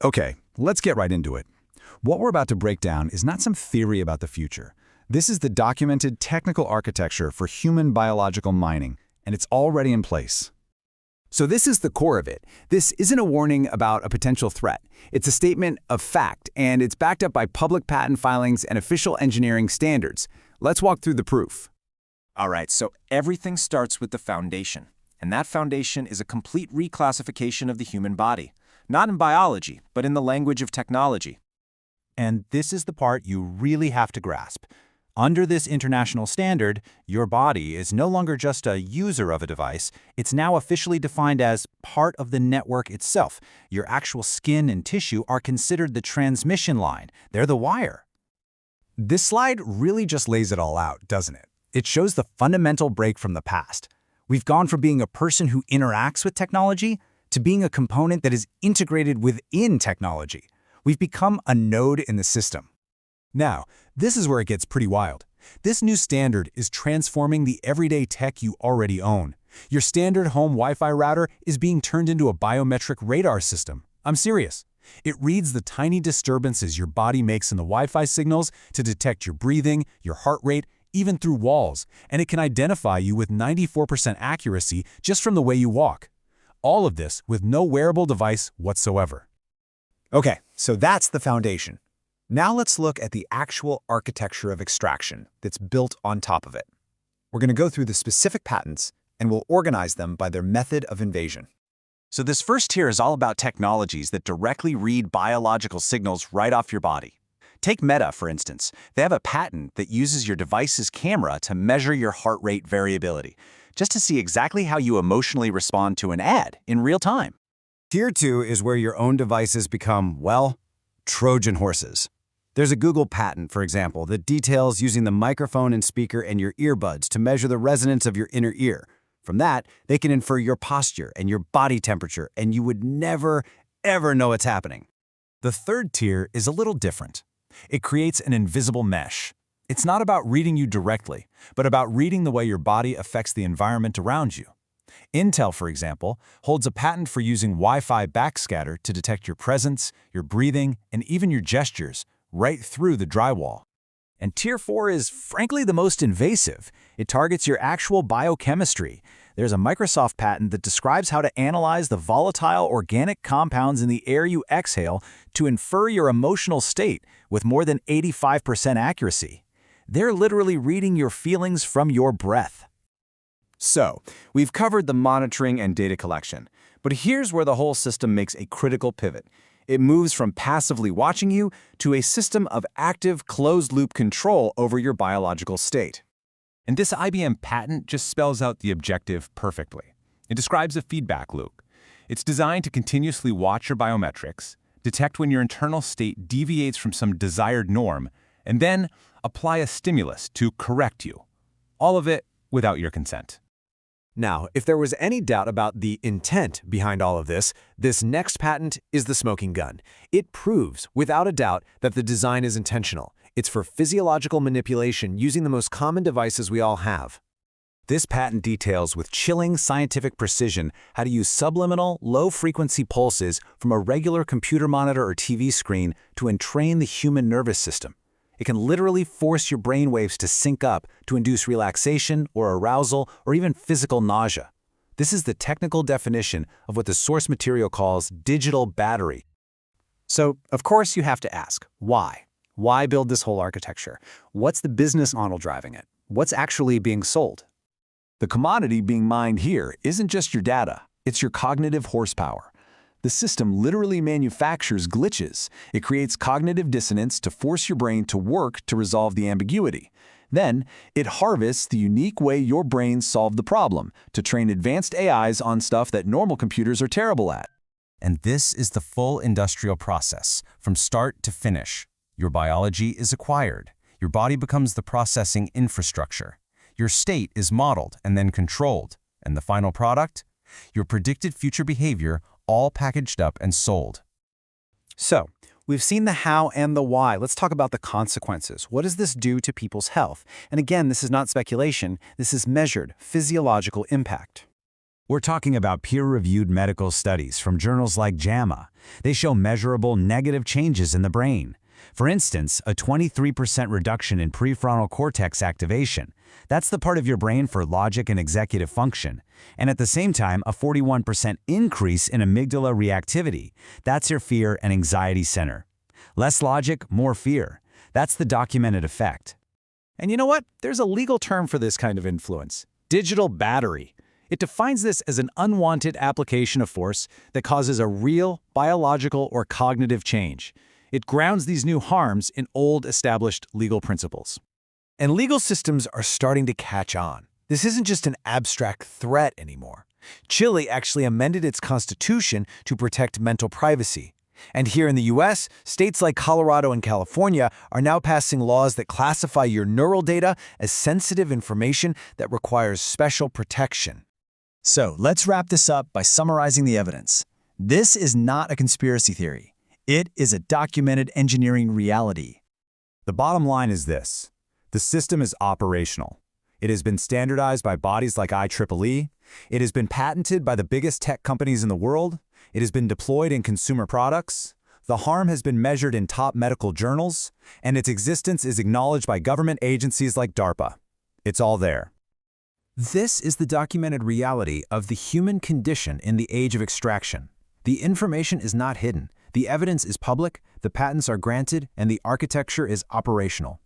Okay, let's get right into it. What we're about to break down is not some theory about the future. This is the documented technical architecture for human biological mining, and it's already in place. So this is the core of it. This isn't a warning about a potential threat. It's a statement of fact, and it's backed up by public patent filings and official engineering standards. Let's walk through the proof. All right, so everything starts with the foundation. And that foundation is a complete reclassification of the human body. Not in biology, but in the language of technology. And this is the part you really have to grasp. Under this international standard, your body is no longer just a user of a device, it's now officially defined as part of the network itself. Your actual skin and tissue are considered the transmission line. They're the wire. This slide really just lays it all out, doesn't it? It shows the fundamental break from the past. We've gone from being a person who interacts with technology to being a component that is integrated within technology. We've become a node in the system. Now, this is where it gets pretty wild. This new standard is transforming the everyday tech you already own. Your standard home Wi-Fi router is being turned into a biometric radar system. I'm serious. It reads the tiny disturbances your body makes in the Wi-Fi signals to detect your breathing, your heart rate, even through walls, and it can identify you with 94% accuracy just from the way you walk. All of this with no wearable device whatsoever. Okay, so that's the foundation. Now let's look at the actual architecture of extraction that's built on top of it. We're going to go through the specific patents, and we'll organize them by their method of invasion. So this first tier is all about technologies that directly read biological signals right off your body. Take Meta, for instance. They have a patent that uses your device's camera to measure your heart rate variability, just to see exactly how you emotionally respond to an ad in real time. Tier 2 is where your own devices become, well, Trojan horses. There's a Google patent, for example, that details using the microphone and speaker and your earbuds to measure the resonance of your inner ear. From that, they can infer your posture and your body temperature, and you would never, ever know what's happening. The third tier is a little different. It creates an invisible mesh. It's not about reading you directly, but about reading the way your body affects the environment around you. Intel, for example, holds a patent for using Wi-Fi backscatter to detect your presence, your breathing, and even your gestures right through the drywall. And Tier 4 is frankly the most invasive. It targets your actual biochemistry. There's a Microsoft patent that describes how to analyze the volatile organic compounds in the air you exhale to infer your emotional state with more than 85% accuracy. They're literally reading your feelings from your breath. So, we've covered the monitoring and data collection, but here's where the whole system makes a critical pivot. It moves from passively watching you to a system of active, closed-loop control over your biological state. And this IBM patent just spells out the objective perfectly. It describes a feedback loop. It's designed to continuously watch your biometrics, detect when your internal state deviates from some desired norm, and then apply a stimulus to correct you. All of it without your consent. Now, if there was any doubt about the intent behind all of this next patent is the smoking gun. It proves, without a doubt, that the design is intentional. It's for physiological manipulation using the most common devices we all have. This patent details with chilling scientific precision how to use subliminal, low-frequency pulses from a regular computer monitor or TV screen to entrain the human nervous system. It can literally force your brainwaves to sync up to induce relaxation or arousal or even physical nausea. This is the technical definition of what the source material calls digital battery. So, of course, you have to ask, why? Why build this whole architecture? What's the business model driving it? What's actually being sold? The commodity being mined here isn't just your data, it's your cognitive horsepower. The system literally manufactures glitches. It creates cognitive dissonance to force your brain to work to resolve the ambiguity. Then, it harvests the unique way your brains solve the problem to train advanced AIs on stuff that normal computers are terrible at. And this is the full industrial process, from start to finish. Your biology is acquired. Your body becomes the processing infrastructure. Your state is modeled and then controlled. And the final product? Your predicted future behavior, all packaged up and sold. So, we've seen the how and the why. Let's talk about the consequences. What does this do to people's health? And again, this is not speculation. This is measured physiological impact. We're talking about peer-reviewed medical studies from journals like JAMA. They show measurable negative changes in the brain. For instance, a 23% reduction in prefrontal cortex activation. That's the part of your brain for logic and executive function. And at the same time, a 41% increase in amygdala reactivity. That's your fear and anxiety center. Less logic, more fear. That's the documented effect. And you know what? There's a legal term for this kind of influence: digital battery. It defines this as an unwanted application of force that causes a real biological or cognitive change. It grounds these new harms in old established legal principles. And legal systems are starting to catch on. This isn't just an abstract threat anymore. Chile actually amended its constitution to protect mental privacy. And here in the US, states like Colorado and California are now passing laws that classify your neural data as sensitive information that requires special protection. So let's wrap this up by summarizing the evidence. This is not a conspiracy theory. It is a documented engineering reality. The bottom line is this: the system is operational. It has been standardized by bodies like IEEE. It has been patented by the biggest tech companies in the world. It has been deployed in consumer products. The harm has been measured in top medical journals, and its existence is acknowledged by government agencies like DARPA. It's all there. This is the documented reality of the human condition in the age of extraction. The information is not hidden. The evidence is public, the patents are granted, and the architecture is operational.